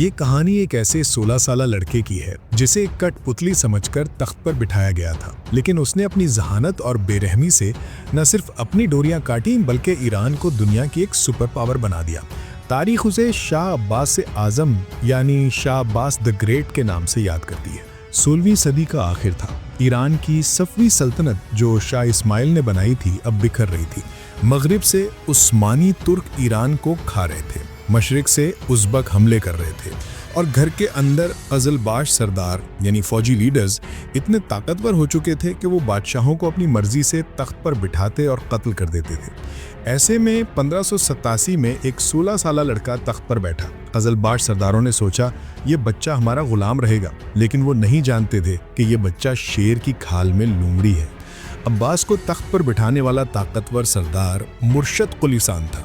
یہ کہانی ایک ایسے 16 سالہ لڑکے کی ہے جسے ایک کٹ پتلی سمجھکر تخت پر بٹھایا گیا تھا، لیکن اس نے اپنی ذہانت اور بے رحمی سے نہ صرف اپنی ڈوریاں کاٹیں بلکہ ایران کو دنیا کی ایک سپر پاور بنا دیا۔ تاریخ اسے شاہ عباس اعظم یعنی شاہ عباس دی گریٹ کے نام سے یاد کرتی ہے۔ 16ویں صدی کا آخر تھا۔ ایران کی صفوی سلطنت جو شاہ اسماعیل نے بنائی تھی اب بکھر رہی تھی۔ مغرب سے عثمانی ترک ایران کو کھا رہے تھے، مشرق سے ازبک حملے کر رہے تھے، اور گھر کے اندر قزلباش سردار یعنی فوجی لیڈرز اتنے طاقتور ہو چکے تھے کہ وہ بادشاہوں کو اپنی مرضی سے تخت پر بٹھاتے اور قتل کر دیتے تھے۔ ایسے میں 1587 میں ایک 16 سالہ لڑکا تخت پر بیٹھا۔ قزلباش سرداروں نے سوچا یہ بچہ ہمارا غلام رہے گا، لیکن وہ نہیں جانتے تھے کہ یہ بچہ شیر کی کھال میں لومڑی ہے۔ عباس کو تخت پر بٹھانے والا طاقتور سردار مرشد قلی خان تھا۔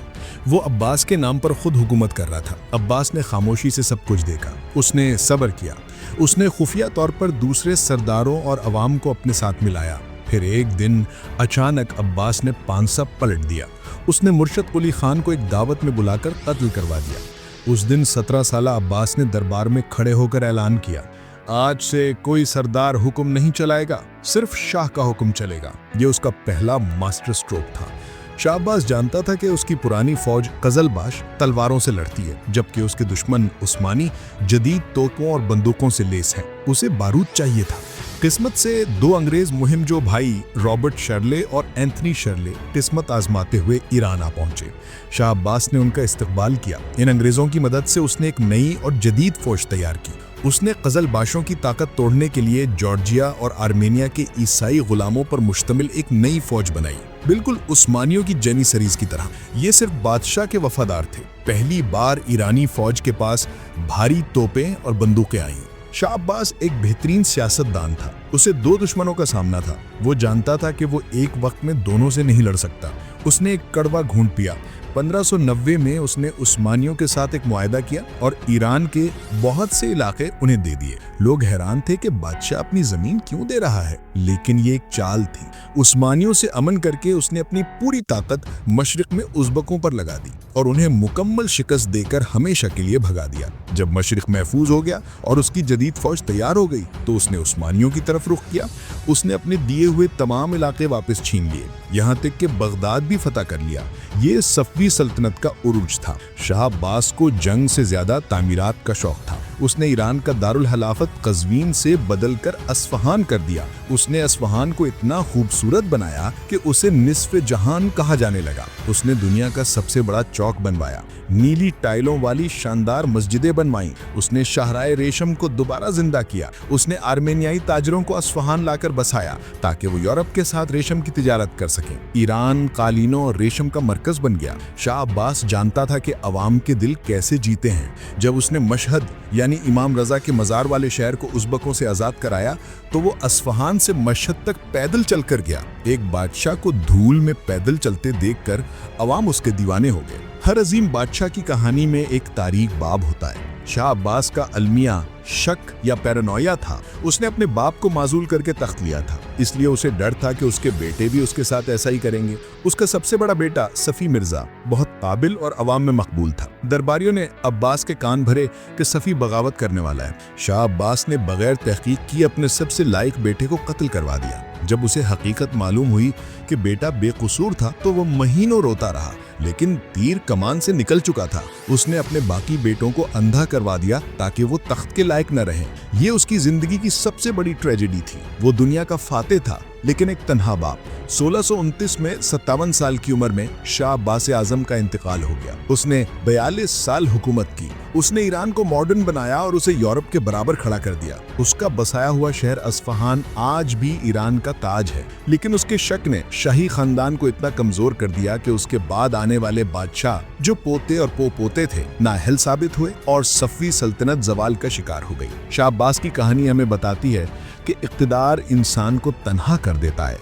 وہ عباس کے نام پر خود حکومت کر رہا تھا۔ عباس نے خاموشی سے سب کچھ دیکھا، اس نے صبر کیا، اس نے خفیہ طور پر دوسرے سرداروں اور عوام کو اپنے ساتھ ملایا۔ پھر ایک دن اچانک عباس نے پانسا پلٹ دیا۔ اس نے مرشد قلی خان کو ایک دعوت میں بلا کر قتل کروا دیا۔ اس دن 17 سالہ عباس نے دربار میں کھڑے ہو کر اعلان کیا، آج سے کوئی سردار حکم نہیں چلائے گا، صرف شاہ کا حکم چلے گا۔ یہ اس کا پہلا ماسٹر سٹروک تھا۔ شاہ عباس جانتا تھا کہ اس کی پرانی فوج قزلباش تلواروں سے لڑتی ہے، جبکہ اس کے دشمن عثمانی جدید توپوں اور بندوقوں سے لیس ہیں۔ اسے بارود چاہیے تھا۔ قسمت سے 2 انگریز مہم جو بھائی رابرٹ شرلے اور اینتھنی شرلے قسمت آزماتے ہوئے ایران آ پہنچے۔ شاہ عباس نے ان کا استقبال کیا۔ ان انگریزوں کی مدد سے اس نے ایک نئی اور جدید فوج تیار کی۔ اس نے قزلباشوں کی طاقت توڑنے کے لیے جارجیا اور آرمینیا کے عیسائی غلاموں پر مشتمل ایک نئی فوج بنائی، بالکل عثمانیوں کی جنیسریز کی طرح۔ یہ صرف بادشاہ کے وفادار تھے۔ پہلی بار ایرانی فوج کے پاس بھاری توپیں اور بندوقیں آئیں۔ شاہ عباس ایک بہترین سیاست دان تھا۔ اسے 2 دشمنوں کا سامنا تھا۔ وہ جانتا تھا کہ وہ ایک وقت میں دونوں سے نہیں لڑ سکتا۔ اس نے ایک کڑوا گھونٹ پیا۔ 1590 میں اس نے عثمانیوں کے ساتھ ایک معاہدہ کیا اور ایران کے بہت سے علاقے انہیں دے دیے۔ لوگ حیران تھے کہ بادشاہ اپنی زمین کیوں دے رہا ہے، لیکن یہ ایک چال تھی۔ عثمانیوں سے امن کر کے اس نے اپنی پوری طاقت مشرق میں ازبکوں پر لگا دی اور انہیں مکمل شکست دے کر ہمیشہ کے لیے بھگا دیا۔ جب مشرق محفوظ ہو گیا اور اس کی جدید فوج تیار ہو گئی تو اس نے عثمانیوں کی طرف رخ کیا۔ اس نے اپنے دیے ہوئے تمام علاقے واپس چھین لیے، یہاں تک کہ بغداد بھی فتح کر لیا۔ یہ صفوی سلطنت کا عروج تھا۔ شاہ عباس کو جنگ سے زیادہ تعمیرات کا شوق تھا۔ اس نے ایران کا دارالخلافت قزوین سے بدل کر اصفہان کر دیا۔ اس نے اصفہان کو اتنا خوبصورت بنایا کہ اسے نصف جہان کہا جانے لگا۔ اس نے دنیا کا سب سے بڑا چوک بنوایا، نیلی ٹائلوں والی شاندار مسجدیں بنوائیں۔ اس نے شاہراہ ریشم کو دوبارہ زندہ کیا۔ اس نے آرمینیائی تاجروں کو اصفہان لا کر بسایا تاکہ وہ یورپ کے ساتھ ریشم کی تجارت کر سکیں۔ ایران قالینوں اور ریشم کا مرکز بن گیا۔ شاہ عباس جانتا تھا کہ عوام کے دل کیسے جیتے ہیں۔ جب اس نے مشہد یعنی امام رضا کے مزار والے شہر کو ازبکوں سے آزاد کرایا تو وہ اصفہان سے مشہد تک پیدل چل کر گیا۔ ایک بادشاہ کو دھول میں پیدل چلتے دیکھ کر عوام اس کے دیوانے ہو گئے۔ ہر عظیم بادشاہ کی کہانی میں ایک تاریک باب ہوتا ہے۔ شاہ عباس کا المیہ شک یا پیرانویا تھا۔ اس نے اپنے باپ کو معزول کر کے تخت لیا تھا، اس لیے اسے ڈر تھا کہ اس کے بیٹے بھی اس کے ساتھ ایسا ہی کریں گے۔ اس کا سب سے بڑا بیٹا صفی مرزا بہت قابل اور عوام میں مقبول تھا۔ درباریوں نے عباس کے کان بھرے کہ صفی بغاوت کرنے والا ہے۔ شاہ عباس نے بغیر تحقیق کی اپنے سب سے لائق بیٹے کو قتل کروا دیا۔ جب اسے حقیقت معلوم ہوئی کہ بیٹا بے قصور تھا تو وہ مہینوں روتا رہا، لیکن تیر کمان سے نکل چکا تھا۔ اس نے اپنے باقی بیٹوں کو اندھا کروا دیا تاکہ وہ تخت کے لائق نہ رہیں۔ یہ اس کی زندگی کی سب سے بڑی ٹریجڈی تھی۔ وہ دنیا کا فاتح تھا لیکن ایک تنہا باپ۔ 1629 میں 57 سال کی عمر میں شاہ عباس اعظم کا انتقال ہو گیا۔ اس نے 42 سال حکومت کی۔ اس نے ایران کو ماڈرن بنایا اور اسے یورپ کے برابر کھڑا کر دیا۔ اس کا بسایا ہوا شہر اصفہان آج بھی ایران کا تاج ہے، لیکن اس کے شک نے شاہی خاندان کو اتنا کمزور کر دیا کہ اس کے بعد آنے والے بادشاہ جو پوتے اور پوتے تھے نااہل ثابت ہوئے اور صفوی سلطنت زوال کا شکار ہو گئی۔ شاہ عباس کی کہانی ہمیں بتاتی ہے کہ اقتدار انسان کو تنہا کر دیتا ہے،